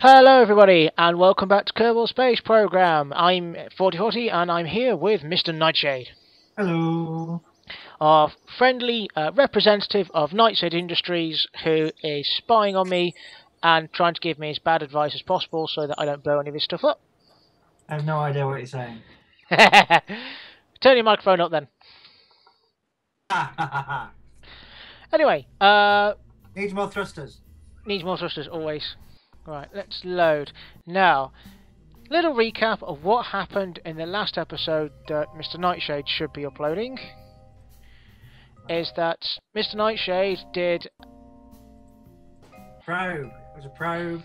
Hello everybody and welcome back to Kerbal Space Program. I'm 4040 and I'm here with Mr. Nightshade. Hello. Our friendly representative of Nightshade Industries who is spying on me and trying to give me as bad advice as possible so that I don't blow any of his stuff up. I have no idea what you're saying. Turn your microphone up then. Anyway, Needs more thrusters. needs more thrusters always. Right, let's load. Now, little recap of what happened in the last episode that Mr. Nightshade should be uploading is that Mr. Nightshade did... Probe. It was a probe.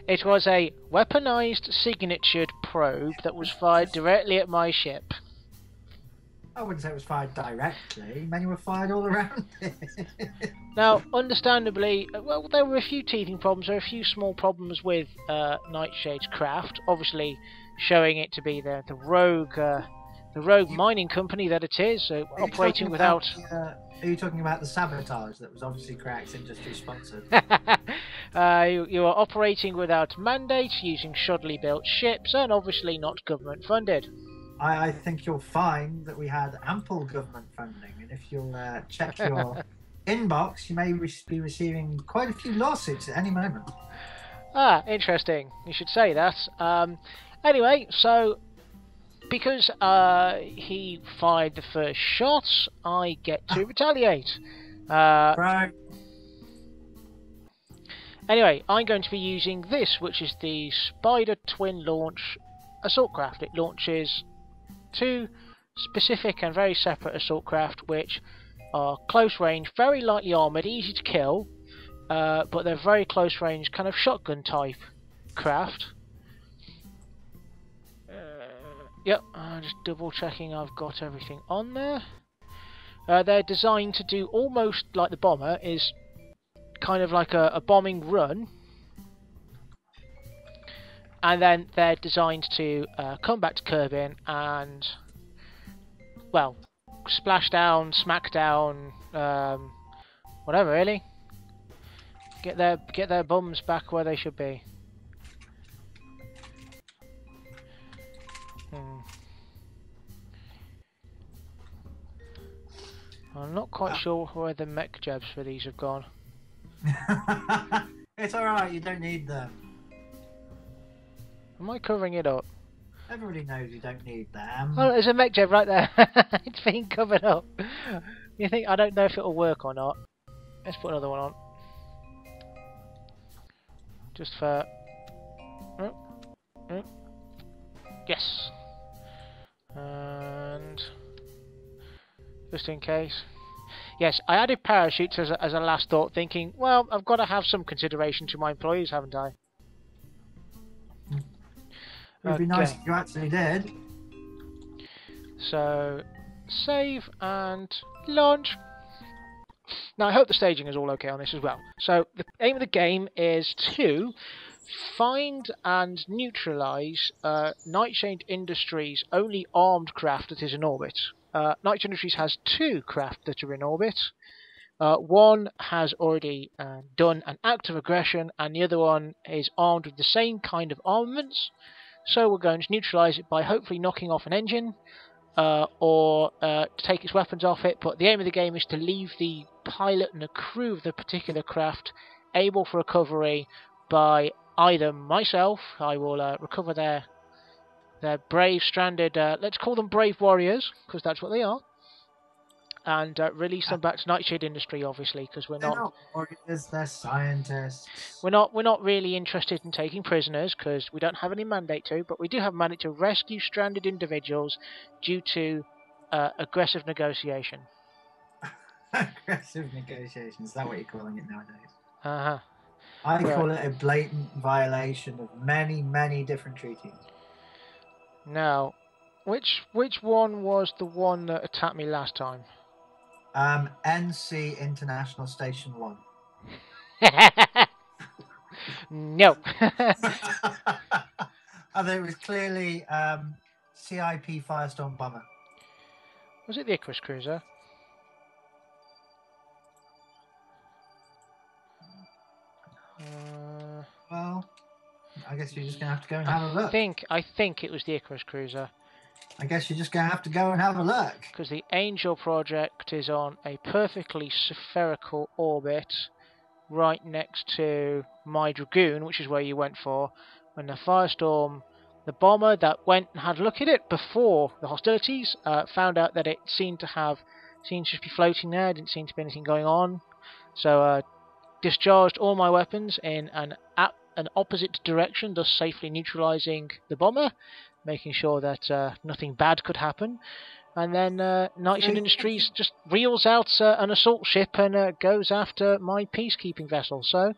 It was a weaponized signatured probe that was fired directly at my ship. I wouldn't say it was fired directly. Many were fired all around it. Now, understandably, well, there were a few teething problems. There were a few small problems with Nightshade's craft. Obviously, showing it to be the rogue mining company that it is, so operating without. Are you talking about the sabotage that was obviously Criax Industries sponsored? You are operating without mandates, using shoddily built ships, and obviously not government funded. I think you'll find that we had ample government funding, and if you'll check your inbox, you may be receiving quite a few lawsuits at any moment. Ah, interesting. You should say that. Anyway, so because he fired the first shots, I get to retaliate. Right. Anyway, I'm going to be using this, which is the Spider Twin Launch Assault Craft. It launches two specific and very separate assault craft, which are close range, very lightly armoured, easy to kill, but they're very close range, kind of shotgun type craft. Yep, I'm just double checking I've got everything on there. They're designed to do almost like the bomber, is kind of like a bombing run, and then they're designed to come back to Kerbin and, well, splash down, smack down, whatever really. Get their bums back where they should be. I'm not quite sure where the MechJebs for these have gone. It's alright, you don't need them. Am I covering it up? Everybody knows you don't need them. Oh, there's a MechJeb right there. It's being covered up. You think I don't know if it'll work or not? Let's put another one on. Just for... Yes. And just in case. Yes, I added parachutes as a last thought, thinking, well, I've got to have some consideration to my employees, haven't I? It would be nice if you actually did. So, save and launch. Now, I hope the staging is all okay on this as well. So, the aim of the game is to find and neutralise Nightshade Industries' only armed craft that is in orbit. Nightshade Industries has two craft that are in orbit. One has already done an act of aggression, and the other one is armed with the same kind of armaments. So we're going to neutralise it by hopefully knocking off an engine, or to take its weapons off it. But the aim of the game is to leave the pilot and the crew of the particular craft able for recovery by either myself, I will recover their brave stranded, let's call them brave warriors, because that's what they are, and release them back to Nightshade Industry, obviously, because They're not warriors, they're scientists. We're not really interested in taking prisoners, because we don't have any mandate to, but we do have a mandate to rescue stranded individuals due to aggressive negotiation. Aggressive negotiation, is that what you're calling it nowadays? Uh-huh. I call it a blatant violation of many, many different treaties. Now, which one was the one that attacked me last time? NC International Station 1. No. I think it was clearly CIP Firestorm Bomber. Was it the Icarus Cruiser? I guess you're just going to have to go and have a look. I think it was the Icarus cruiser. I guess you're just going to have to go and have a look. Because the Angel project is on a perfectly spherical orbit right next to my Dragoon, which is where you went for, when the Firestorm, the bomber that went and had a look at it before the hostilities, found out that it seemed to just be floating there, didn't seem to be anything going on. So discharged all my weapons in an opposite direction, thus safely neutralizing the bomber, making sure that nothing bad could happen. And then Nightshade Industries just reels out an assault ship and goes after my peacekeeping vessel. So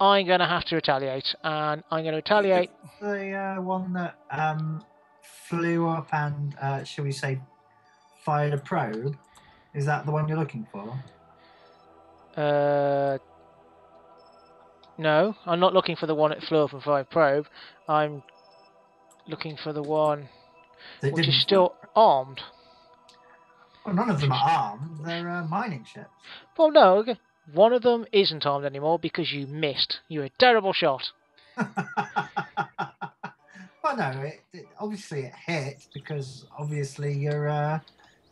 I'm going to have to retaliate, and I'm going to retaliate. The one that flew up and, shall we say, fired a probe. Is that the one you're looking for? No, I'm not looking for the one that flew up and fired a probe. I'm looking for the one which is still armed. Well, none of them are armed. They're mining ships. Well, no. Okay. One of them isn't armed anymore because you missed. You're a terrible shot. Well, no. Obviously it hit because obviously you're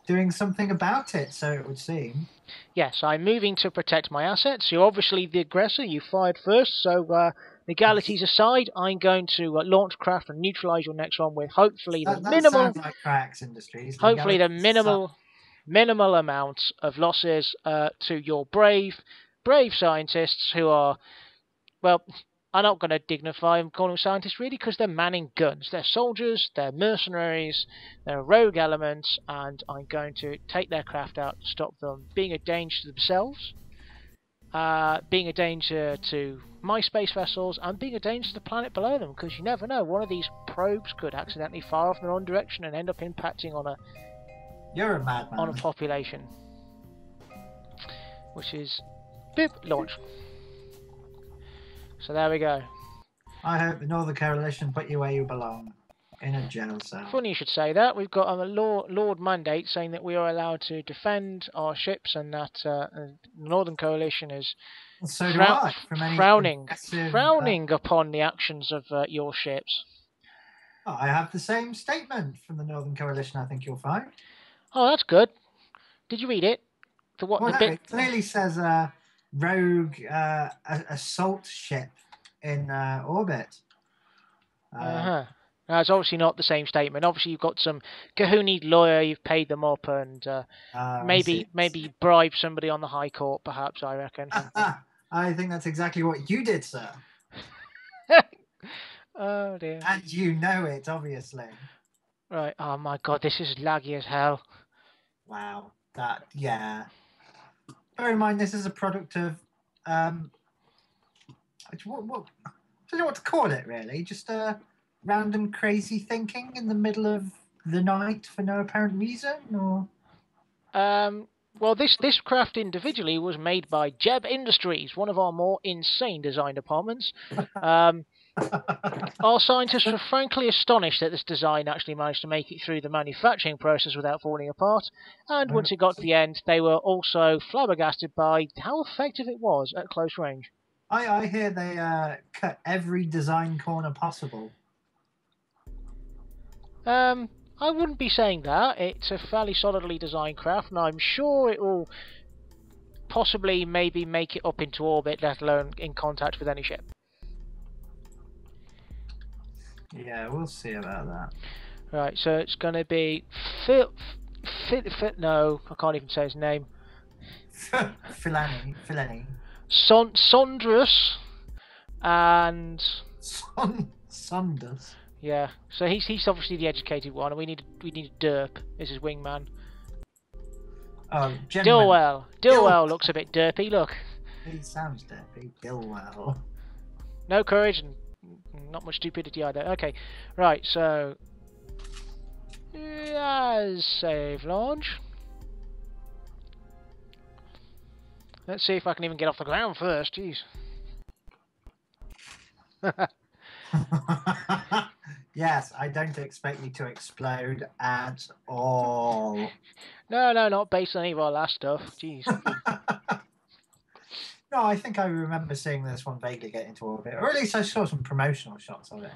doing something about it, so it would seem. Yes, I'm moving to protect my assets. You're obviously the aggressor. You fired first, so legalities aside, I'm going to launch craft and neutralise your next one with hopefully the minimal. Sounds like Criax Industries. Hopefully the minimal amount of losses to your brave scientists who are, well, I'm not going to dignify them calling them scientists really, because they're manning guns. They're soldiers, they're mercenaries, they're rogue elements, and I'm going to take their craft out to stop them being a danger to themselves, being a danger to my space vessels, and being a danger to the planet below them, because you never know, one of these probes could accidentally fire off in the wrong direction and end up impacting on You're a madman. On a population. Which is boop, launch. So there we go. I hope the Northern Coalition put you where you belong, in a jail cell. Funny you should say that. We've got a Lord mandate saying that we are allowed to defend our ships, and that the Northern Coalition is frowning upon the actions of your ships. Oh, I have the same statement from the Northern Coalition, I think you'll find. Oh, that's good. Did you read it? It clearly says rogue assault ship in orbit. That's obviously not the same statement. Obviously, you've got some Kahunied lawyer, you've paid them up, and maybe bribe somebody on the High Court, perhaps, I reckon. I think that's exactly what you did, sir. Oh, dear. And you know it, obviously. Right. Oh, my God, this is laggy as hell. Wow. Yeah. Bear in mind, this is a product of, I don't know what to call it, really. Just random crazy thinking in the middle of the night for no apparent reason, or? Well, this craft individually was made by MechJeb Industries, one of our more insane design departments. Our scientists were frankly astonished that this design actually managed to make it through the manufacturing process without falling apart, and once it got to the end, they were also flabbergasted by how effective it was at close range. I hear they cut every design corner possible. I wouldn't be saying that. It's a fairly solidly designed craft, and I'm sure it will possibly maybe make it up into orbit, let alone in contact with any ship. Yeah, we'll see about that. Right, so it's going to be no, I can't even say his name. Filani. Sondrus and Saunders. Yeah, so he's obviously the educated one, and we need Derp as his wingman. Oh, Dilwell looks a bit derpy. Look. He sounds derpy. Dilwell. No courage and not much stupidity either. Okay, right. So save launch. Let's see if I can even get off the ground first. Jeez. Yes, I don't expect you to explode at all. No, not based on any of our last stuff. Jeez. No, I think I remember seeing this one vaguely get into orbit, or at least I saw some promotional shots of it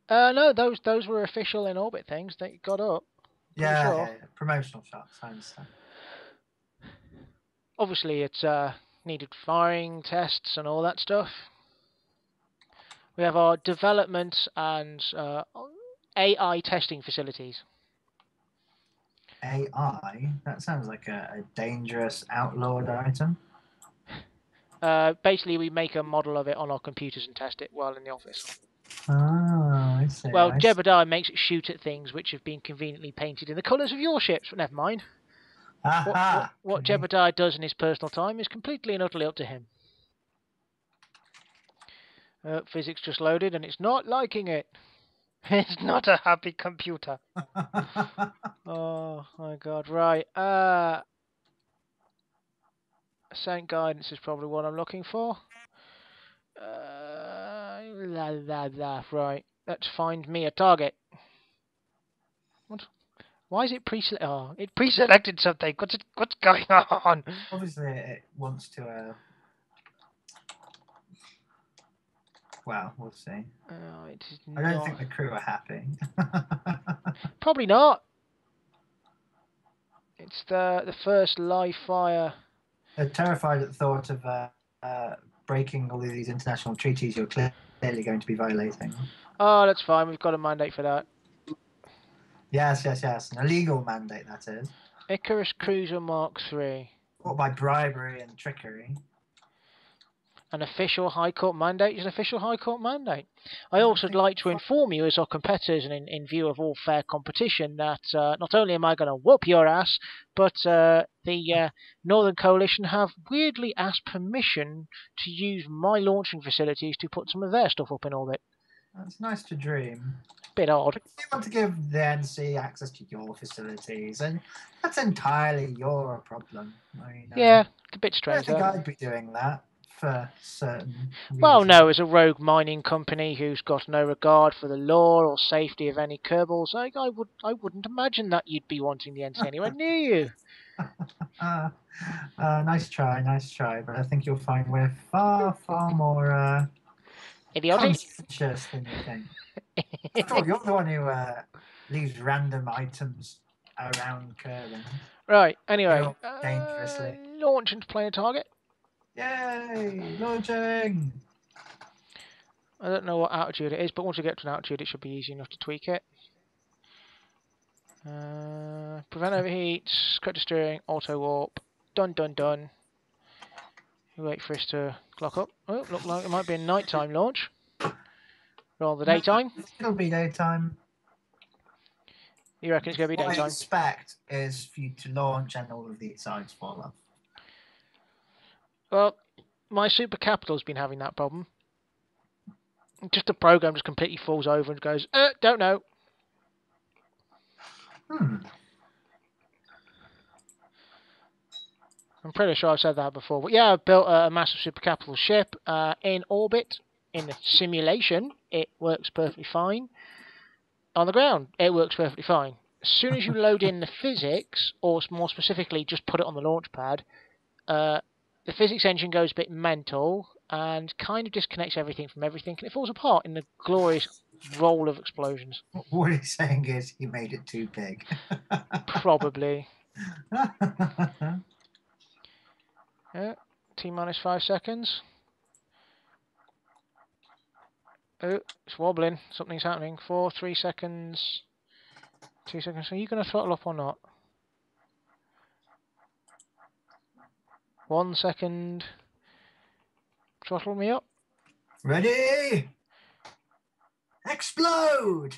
anyway. No, those were official in orbit things that you got up. Pretty Yeah, sure. yeah, promotional shots. I understand. Obviously, it's needed firing tests and all that stuff. We have our development and AI testing facilities. AI? That sounds like a dangerous outlawed item. Basically, we make a model of it on our computers and test it while in the office. Oh, I see. Well, Jebediah makes it shoot at things which have been conveniently painted in the colours of your ships, but never mind. What Jebediah does in his personal time is completely and utterly up to him. Physics just loaded, and it's not liking it. It's not a happy computer. Oh my god, right. Ascent guidance is probably what I'm looking for. Right. Let's find me a target. What? Why is it pre-selected? Oh, it pre-selected something. What's going on? Obviously, it wants to. Well, we'll see. Oh, it is I don't think the crew are happy. Probably not. It's the first live fire. They're terrified at the thought of breaking all of these international treaties you're clearly going to be violating. Oh, that's fine. We've got a mandate for that. Yes. An illegal mandate, that is. Icarus Cruiser Mark III. Or by bribery and trickery. An official High Court mandate is an official High Court mandate. I also would like to inform you, as our competitors and in view of all fair competition, that not only am I going to whoop your ass, but the Northern Coalition have weirdly asked permission to use my launching facilities to put some of their stuff up in orbit. That's nice to dream. Bit odd. You want to give the NC access to your facilities, and that's entirely your problem. I mean, yeah, it's a bit strange. I think I'd be doing that. For certain reasons. Well, no, as a rogue mining company who's got no regard for the law or safety of any Kerbals, I wouldn't imagine that you'd be wanting the NC anywhere near you. Nice try, but I think you'll find we're far more idiotic conscious than you think. After all, you're the one who leaves random items around Kerbal. Right. Anyway, dangerously launch into planar target. Yay! Launching! I don't know what altitude it is, but once we get to an altitude, it should be easy enough to tweak it. Prevent overheats, correct the steering, auto warp. Done. We wait for us to clock up. Oh, look like it might be a nighttime launch. Rather than daytime. It'll be daytime. You reckon it's going to be daytime? What I expect is for you to launch and all of these sides fall off. Well, my super capital's been having that problem. Just the program just completely falls over and goes, don't know. I'm pretty sure I've said that before. But yeah, I've built a massive super capital ship in orbit. In the simulation, it works perfectly fine. On the ground, it works perfectly fine. As soon as you load in the physics, or more specifically, just put it on the launch pad, the physics engine goes a bit mental and kind of disconnects everything from everything, and it falls apart in the glorious roll of explosions. What he's saying is he made it too big. Probably. Yeah, T-minus 5 seconds. Oh, it's wobbling. Something's happening. 4, 3 seconds. 2 seconds. Are you going to throttle up or not? 1 second. Throttle me up. Ready? Explode!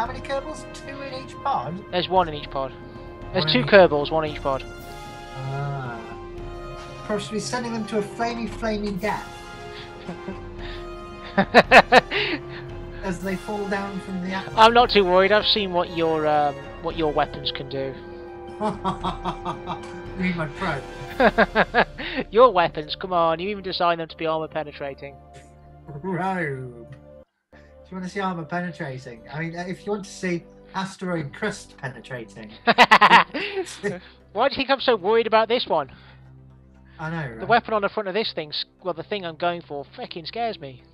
How many Kerbals? 2 in each pod? There's 1 in each pod. There's One 2 in each- Kerbals, 1 in each pod. Ah. Possibly sending them to a flaming death as they fall down from the atmosphere. I'm not too worried. I've seen what your weapons can do. You mean my probe? Your weapons, come on! You even designed them to be armor penetrating. Robe. Do you want to see armor penetrating? I mean, if you want to see asteroid crust penetrating. Why do you think I'm so worried about this one? I know, right? The weapon on the front of this thing, well, the thing I'm going for, freaking scares me.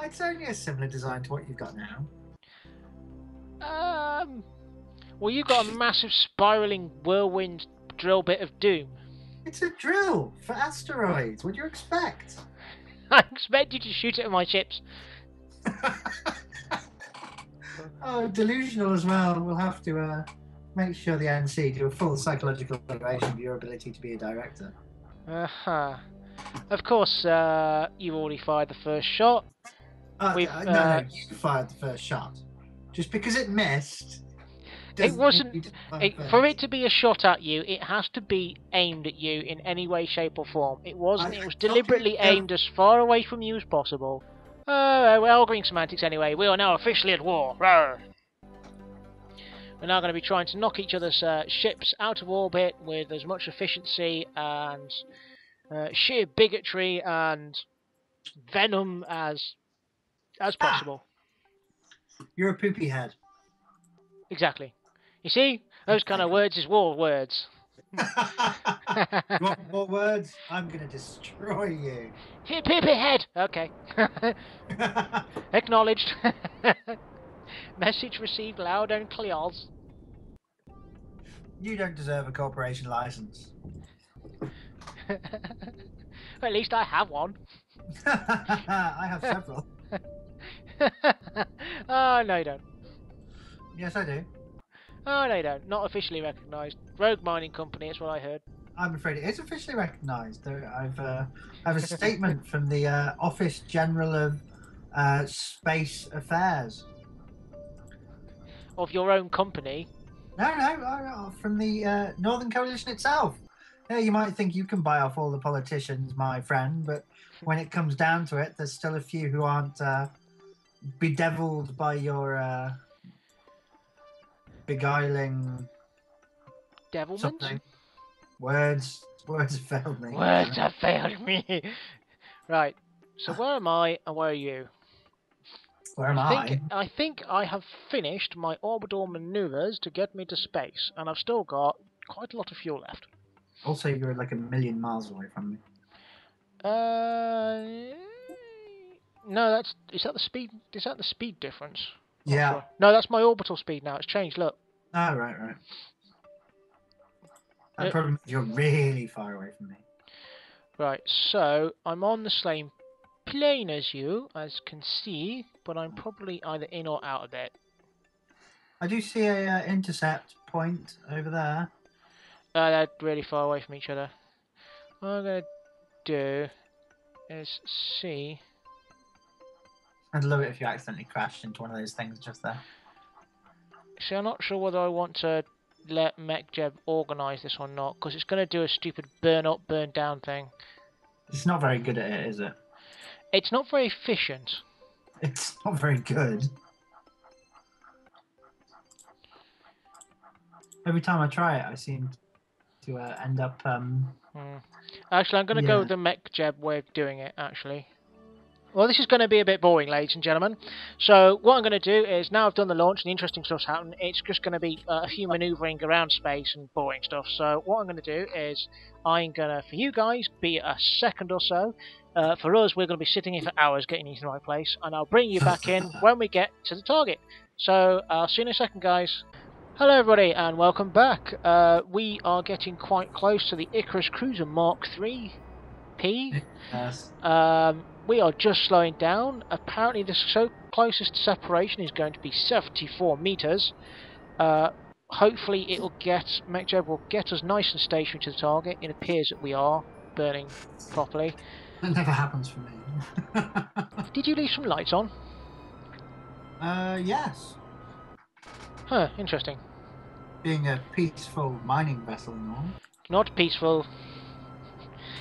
It's only a similar design to what you've got now. Well, you've got a massive spiraling whirlwind drill bit of doom. It's a drill for asteroids. What do you expect? I expect you to shoot it at my ships. Oh, delusional as well. We'll have to make sure the NC do a full psychological evaluation of your ability to be a director. Of course, you've already fired the first shot. No, you fired the first shot. Just because it missed. It wasn't. For it to be a shot at you, it has to be aimed at you in any way, shape, or form. It wasn't. It was deliberately aimed as far away from you as possible. We're all green semantics anyway. We are now officially at war. Rawr. We're now going to be trying to knock each other's ships out of orbit with as much efficiency and sheer bigotry and venom as possible. You're a poopy head. Exactly. You see, those kind of words is war words. You want more words? I'm going to destroy you. Poopy head. Okay. Acknowledged. Message received loud and clear. You don't deserve a corporation license. At least I have one. I have several. Oh, no you don't. Yes, I do. Oh, no you don't. Not officially recognised. Rogue mining company, that's what I heard. I'm afraid it is officially recognised. I have a statement from the Office General of Space Affairs. Of your own company? No, from the Northern Coalition itself. Yeah, you might think you can buy off all the politicians, my friend, but when it comes down to it, there's still a few who aren't bedeviled by your beguiling Devilment? something. Words have failed me. Words have failed me. Right. So where am I and where are you? Where am I? I think I have finished my orbital maneuvers to get me to space, and I've still got quite a lot of fuel left. Also, you're like 1,000,000 miles away from me. No, is that the speed? Is that the speed difference? Yeah. Sure. No, that's my orbital speed now. It's changed. Look. Oh, right. That probably means you're really far away from me. Right. So I'm on the same plane as you can see, but I'm probably either in or out of it. I do see a intercept point over there. They're really far away from each other. What I'm going to do is see... I'd love it if you accidentally crashed into one of those things just there. See, I'm not sure whether I want to let MechJeb organise this or not, because it's going to do a stupid burn up, burn down thing. It's not very good at it, is it? It's not very efficient. It's not very good. Every time I try it, I seem to end up... Actually, I'm going to go with the MechJeb way of doing it, actually. Well, this is going to be a bit boring, ladies and gentlemen. So, what I'm going to do is, now I've done the launch and the interesting stuff's happened, it's just going to be a few manoeuvring around space and boring stuff. So, what I'm going to do is, I'm going to, for you guys, be a second or so. For us, we're going to be sitting here for hours getting you to the right place, and I'll bring you back in when we get to the target. So, I'll see you in a second, guys. Hello everybody and welcome back. We are getting quite close to the Icarus Cruiser Mark III P. Yes. We are just slowing down. Apparently the closest separation is going to be 74 meters. Hopefully MechJeb will get us nice and stationary to the target. It appears that we are burning properly. That never happens for me. Did you leave some lights on? Yes. Huh, interesting. Being a peaceful mining vessel and all. Not peaceful.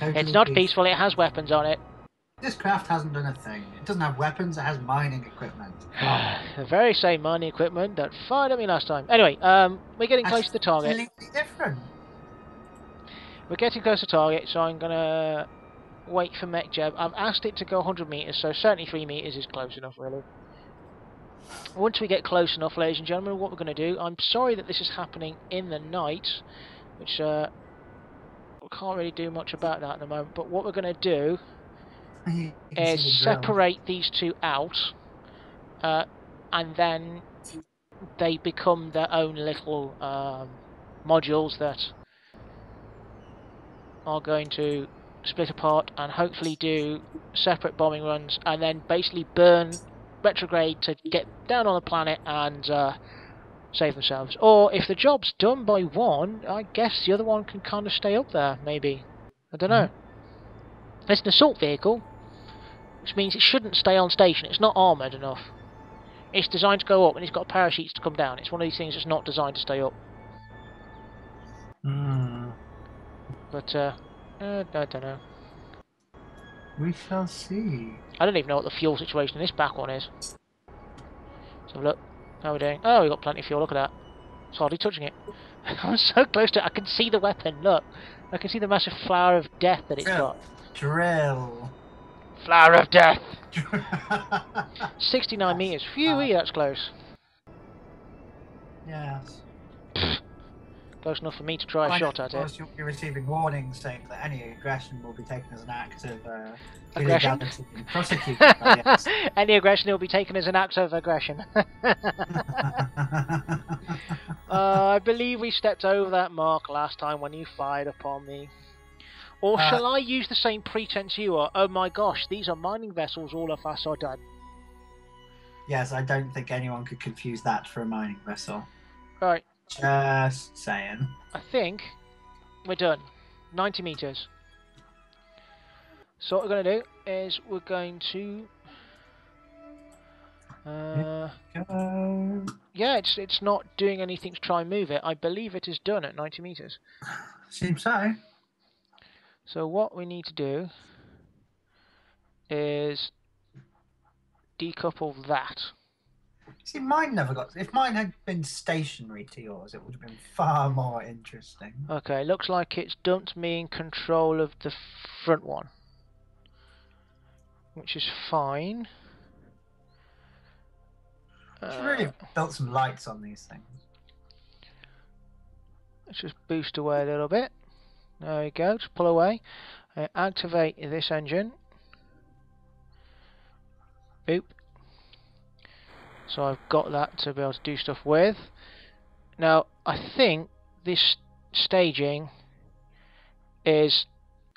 Totally It's not peaceful, it has weapons on it. This craft hasn't done a thing. It doesn't have weapons, it has mining equipment. The very same mining equipment that fired at me last time. Anyway, we're getting close to the target. Completely different. We're getting close to target, so I'm gonna wait for MechJeb. I've asked it to go 100 meters, so 73 meters is close enough, really. Once we get close enough, ladies and gentlemen, what we're going to do, I'm sorry that this is happening in the night, which we can't really do much about that at the moment, but what we're going to do is separate these two out, and then they become their own little modules that are going to split apart and hopefully do separate bombing runs, and then basically burn retrograde to get down on the planet and save themselves. Or if the job's done by one, I guess the other one can kind of stay up there, maybe. I don't know. It's an assault vehicle, which means it shouldn't stay on station. It's not armoured enough. It's designed to go up, and it's got parachutes to come down. It's one of these things that's not designed to stay up. But, I don't know. We shall see. I don't even know what the fuel situation in this back one is. Let's have a look. How are we doing? Oh, we've got plenty of fuel, look at that. It's hardly touching it. I'm so close to it, I can see the weapon, look. I can see the massive flower of death that it's got. Drill. Flower of death! 69 metres. Phew, that's close. Yes. Close enough for me to try a shot at it. You'll be receiving warnings saying that any aggression will be taken as an act of aggression? And prosecuted. Yes. Any aggression will be taken as an act of aggression. I believe we stepped over that mark last time when you fired upon me. Or shall I use the same pretense you are? Oh my gosh, these are mining vessels, all of us are done. Yes, I don't think anyone could confuse that for a mining vessel. Right. Just saying. I think we're done. 90 metres. So what we're going to do is we're going to... yeah, it's not doing anything to try and move it. I believe it is done at 90 metres. Seems so. So what we need to do is decouple that. See, mine never got... If mine had been stationary to yours, it would have been far more interesting. Okay, looks like it's dumped me in control of the front one. Which is fine. Should really built some lights on these things. Let's just boost away a little bit. There we go, just pull away. Activate this engine. Boop. So I've got that to be able to do stuff with. Now, I think this staging is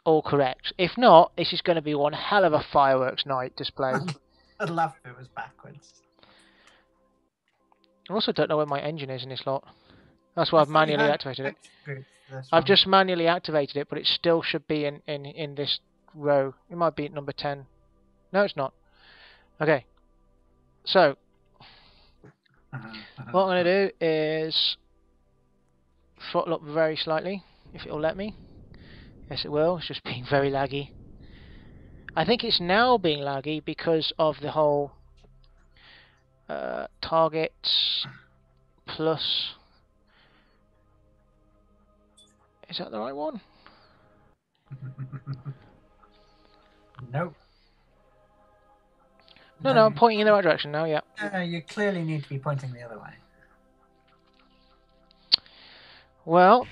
all correct. If not, this is going to be one hell of a fireworks night display. I'd love if it was backwards. I also don't know where my engine is in this lot. That's why I've manually activated it. I've just manually activated it, but it still should be in this row. It might be at number 10. No, it's not. Okay. So, what I'm going to do is throttle up very slightly, if it'll let me. Yes, it will. It's just being very laggy. I think it's now being laggy because of the whole targets plus... Is that the right one? Nope. No, I'm pointing in the right direction now, yeah. You clearly need to be pointing the other way. Well,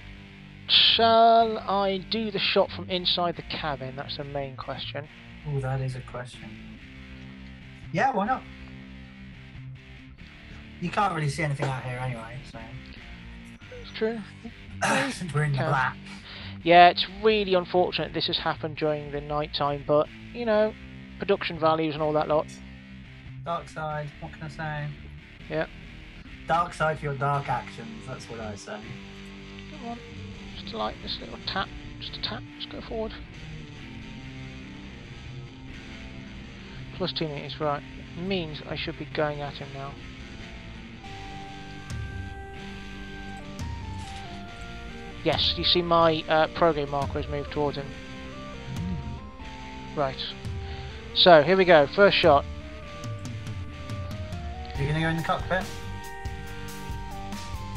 shall I do the shot from inside the cabin? That's the main question. Oh, that is a question. Yeah, why not? You can't really see anything out here anyway, so... It's true. Since we're in the black. Yeah, it's really unfortunate this has happened during the night time, but, you know, production values and all that lot. Dark side, what can I say? Yeah. Dark side for your dark actions, that's what I say. Come on, just like this little tap, just a tap, just go forward. +2 meters, right. means I should be going at him now. Yes, you see my program marker has moved towards him. Right. So, here we go. First shot. Are you going to go in the cockpit?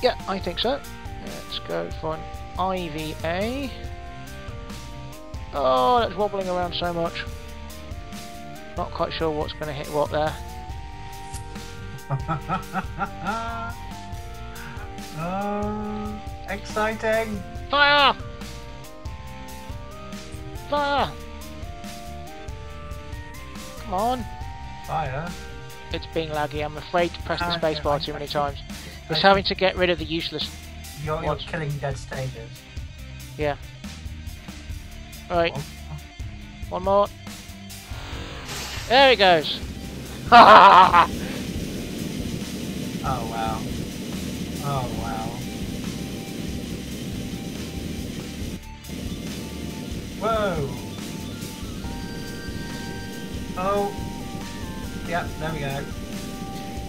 Yeah, I think so. Let's go for an IVA. Oh, that's wobbling around so much. Not quite sure what's going to hit what there. Oh, exciting! Fire! Fire! Come on. Fire? It's being laggy. I'm afraid to press the Okay, spacebar too many times. It's having to get rid of the useless. You're killing dead stages. Yeah. Alright. One more. There he goes. Oh wow. Oh wow. Whoa. Oh. Yep, there we go.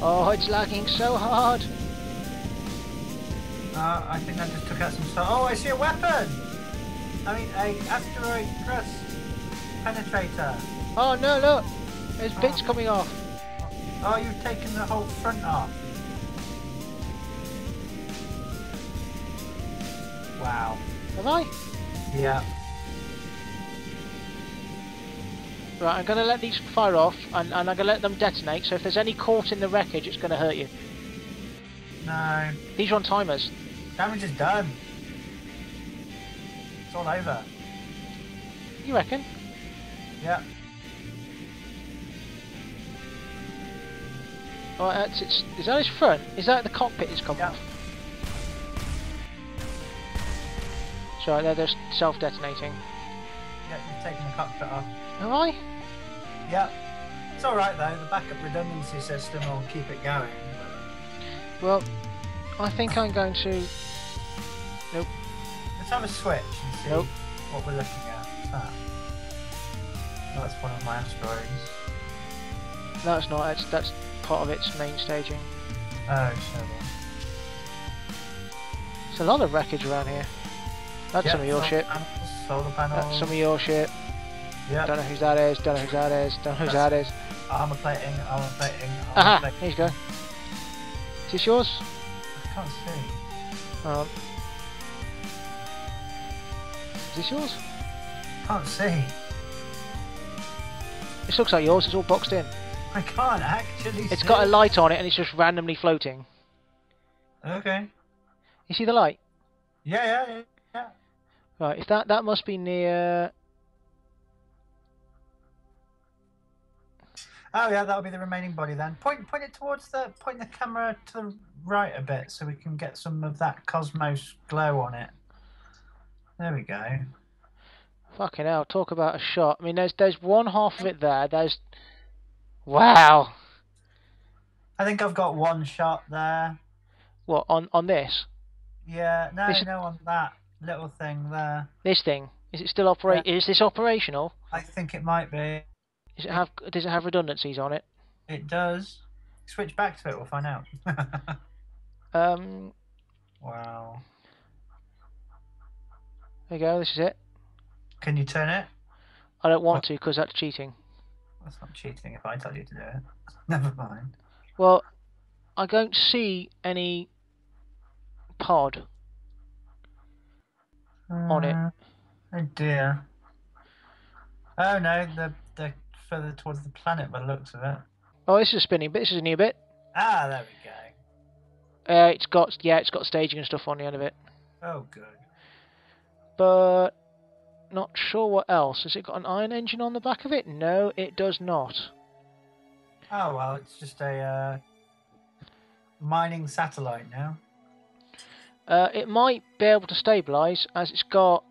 Oh, it's lagging so hard. I think that just took out some stuff. Oh, I see a weapon! I mean, a asteroid crust penetrator. Oh no, look! There's bits coming off. Oh, you've taken the whole front off. Wow. Have I? Yeah. Right, I'm going to let these fire off, and I'm going to let them detonate, so if there's any caught in the wreckage, it's going to hurt you. No. These are on timers. Damage is done. It's all over. You reckon? Yeah. Oh, is that his front? Is that the cockpit that's come off? Sorry, they're just self-detonating. Yeah, you've taken the cockpit off. Have I? Yeah. It's alright though, the backup redundancy system will keep it going. Well, I think I'm going to... Nope. Let's have a switch and see Nope. what we're looking at. What's that? Oh, that's one of my asteroids. No, it's not. That's part of its main staging. Oh, sure. There's a lot of wreckage around here. That's some of your shit. Solar panels. That's some of your shit. Yeah. Don't know whose that is. Don't know whose that is. Don't know whose that is. Armor plating. Armor plating. Aha! Plating. Here you go. Is this yours? I can't see. Is this yours? Can't see. This looks like yours. It's all boxed in. I can't actually see. It's got a light on it, and it's just randomly floating. Okay. You see the light? Yeah. Right. If that must be near. Oh yeah, that'll be the remaining body then. Point it towards point the camera to the right a bit so we can get some of that cosmos glow on it. There we go. Fucking hell! Talk about a shot. I mean, there's one half of it there. There's. Wow. I think I've got one shot there. What on this? Yeah, no, on that little thing there. This thing is it still operate? Yeah. Is this operational? I think it might be. Does it have redundancies on it? It does. Switch back to it, we'll find out. Wow. There you go. This is it. Can you turn it? I don't want to because that's cheating. That's not cheating if I tell you to do it. Never mind. Well, I don't see any pod on it. Oh dear. Oh no, the further towards the planet by the looks of it. Oh, this is a spinning bit. This is a new bit. Ah, there we go. It's got staging and stuff on the end of it. Oh, good. But not sure what else. Has it got an iron engine on the back of it? No, it does not. Oh well, it's just a mining satellite now. It might be able to stabilise as it's got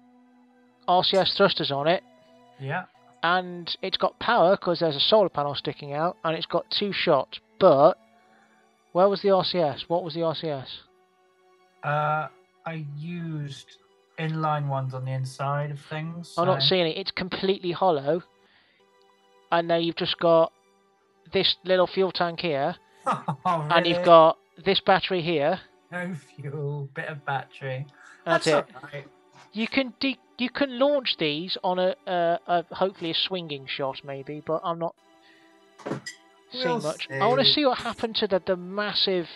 RCS thrusters on it. Yeah. And it's got power because there's a solar panel sticking out, and it's got 2 shots. But where was the RCS? What was the RCS? I used inline ones on the inside of things. I'm not seeing it. It's completely hollow, and now you've just got this little fuel tank here, Oh, and you've really? got this battery here. No fuel, bit of battery. That's it. Alright. You can launch these on a hopefully a swinging shot maybe, but I'm not seeing We'll much. see. I want to see what happened to the massive.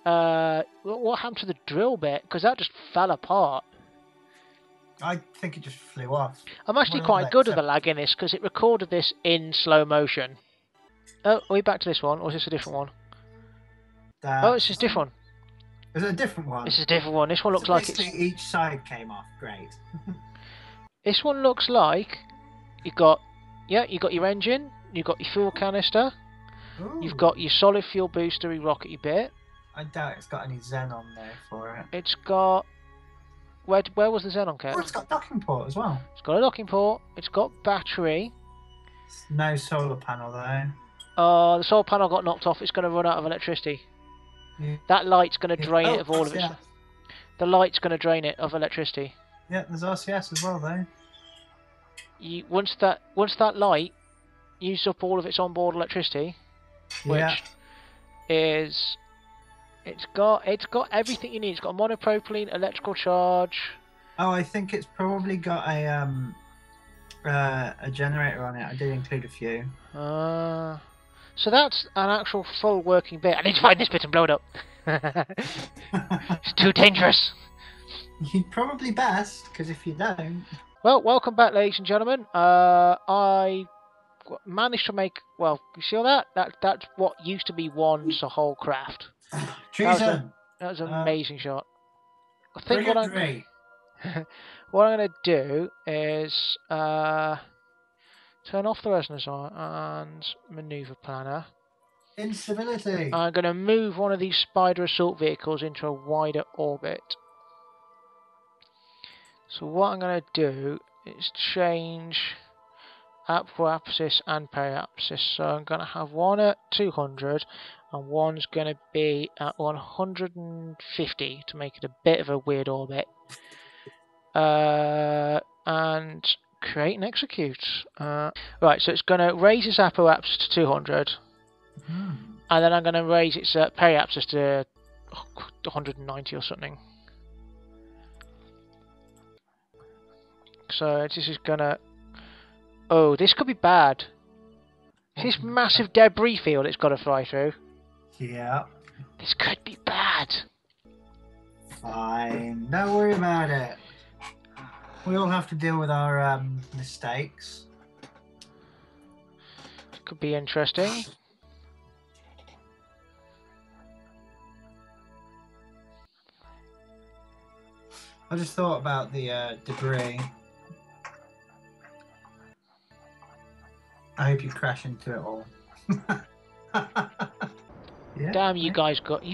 What happened to the drill bit? Because that just fell apart. I think it just flew off. I'm actually quite good at the lag in this because it recorded this in slow motion. Oh, are we back to this one, or is this a different one? Oh, it's a different one. Is it a different one? This is a different one. This one looks so like it's. each side came off. Great. This one looks like you got your engine, you've got your fuel canister, Ooh. you've got your solid fuel boostery rockety bit. I doubt it's got any Zen on there for it. It's got where was the xenon kit? Oh, it's got docking port as well. It's got a docking port. It's got battery. No solar panel though. The solar panel got knocked off. It's going to run out of electricity. Yeah. That light's going to drain it of all RCS. of its. The light's going to drain it of electricity. Yeah, there's RCS as well though. Once that light uses up all of its onboard electricity, which is it's got everything you need. It's got monopropylene, electrical charge. Oh, I think it's probably got a generator on it. I did include a few. So that's an actual full working bit. I need to find this bit and blow it up. It's too dangerous. You'd probably best, because if you don't... Well, welcome back, ladies and gentlemen. I managed to make... Well, you see all that? That's what used to be one's a whole craft. Treason! That was an amazing shot. I think what I'm going to do is turn off the resonance on and maneuver planner. Instability! I'm going to move one of these spider assault vehicles into a wider orbit. So what I'm going to do is change apoapsis and periapsis. So I'm going to have one at 200 and one's going to be at 150 to make it a bit of a weird orbit. And create and execute. Right, so it's going to raise its apoapsis to 200. And then I'm going to raise its periapsis to 190 or something. So this is gonna... Oh, this could be bad. This massive debris field it's got to fly through. Yeah. This could be bad. Fine. Don't worry about it. We all have to deal with our mistakes. It could be interesting. I just thought about the debris. I hope you crash into it all. Yeah. Damn, you guys got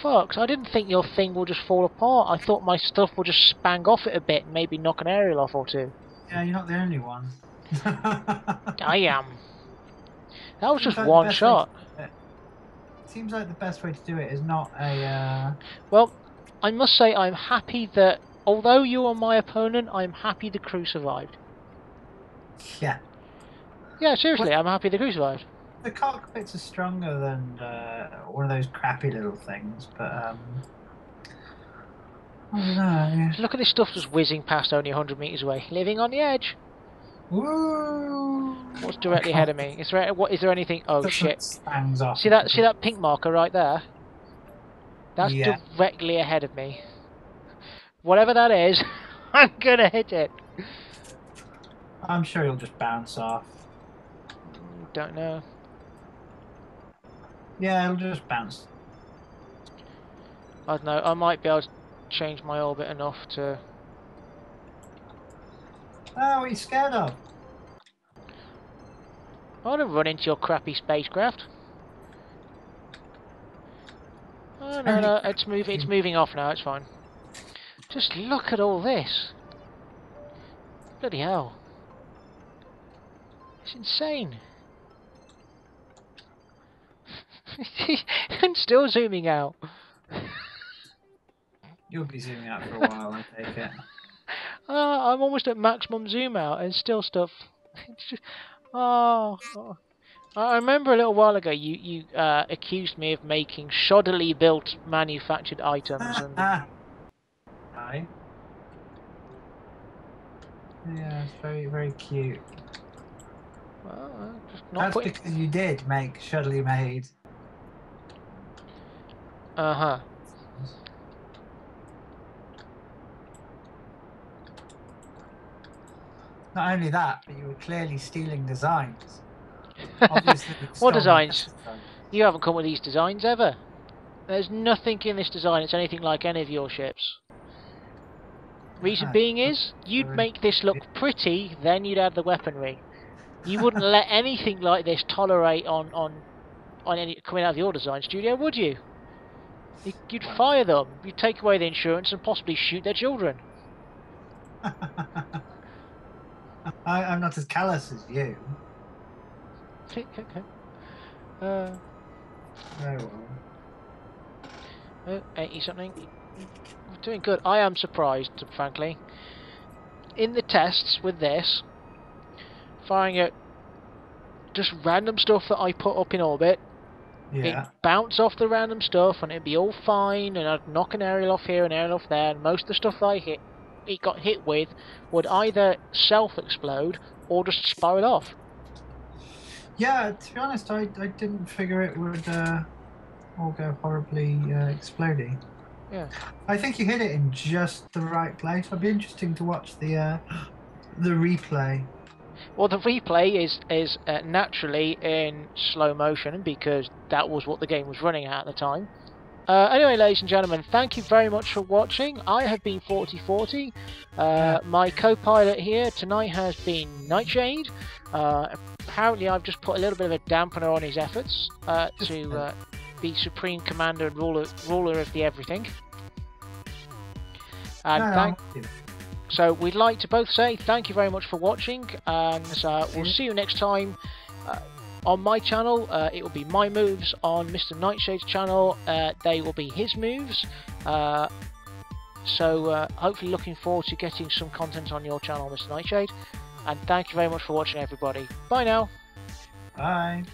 fucked. I didn't think your thing will just fall apart. I thought my stuff will just spang off it a bit and maybe knock an aerial off or two. Yeah, you're not the only one. I am. That was just one shot. Seems like the best way to do it is not a... Well, I must say I'm happy that, although you are my opponent, I'm happy the crew survived. Yeah. Yeah, seriously, I'm happy the crew survived. The cockpits are stronger than one of those crappy little things, but I don't know. Look at this stuff just whizzing past only 100 metres away, living on the edge. Woo! What's directly ahead of me? Is there anything? Oh shit! Spans off. See that pink marker right there? That's directly ahead of me. Whatever that is, I'm gonna hit it. I'm sure you'll just bounce off. Don't know. Yeah, it'll just bounce. I don't know. I might be able to change my orbit enough to. Oh, what are you scared of? I want to run into your crappy spacecraft. Oh no, it's moving off now. It's fine. Just look at all this. Bloody hell! It's insane. I'm still zooming out. You'll be zooming out for a while, I take it. I'm almost at maximum zoom out and still stuff. It's just, I'm I remember a little while ago you accused me of making shoddily built manufactured items. And Right. Yeah, it's very, very cute. well, just not That's putting... because you did make shoddily made. Uh-huh. Not only that, but you were clearly stealing designs. Obviously, you What stole my designs? design. You haven't come with these designs ever. There's nothing in this design that's anything like any of your ships. Reason being is, you'd make this look pretty, then you'd add the weaponry. You wouldn't let anything like this tolerate on any coming out of your design studio, would you? You'd fire them. You'd take away the insurance and possibly shoot their children. I'm not as callous as you. Very Very well. 80 something. We're doing good. I am surprised, frankly. In the tests with this, firing at just random stuff that I put up in orbit, Yeah. it'd bounce off the random stuff and it'd be all fine, and I'd knock an aerial off here and aerial off there, and most of the stuff that it got hit with would either self-explode or just spiral off. Yeah, to be honest, I didn't figure it would all go horribly exploding. Yeah. I think you hit it in just the right place. It'd be interesting to watch the replay. Well, the replay is naturally in slow motion because that was what the game was running at the time. Anyway, ladies and gentlemen, thank you very much for watching. I have been 4040. My co-pilot here tonight has been Nightshade. Apparently, I've just put a little bit of a dampener on his efforts to be supreme commander and ruler of the everything. And so we'd like to both say thank you very much for watching, and we'll see you next time on my channel. It will be my moves. On Mr. Nightshade's channel, they will be his moves. So hopefully looking forward to getting some content on your channel, Mr. Nightshade. And thank you very much for watching, everybody. Bye now. Bye.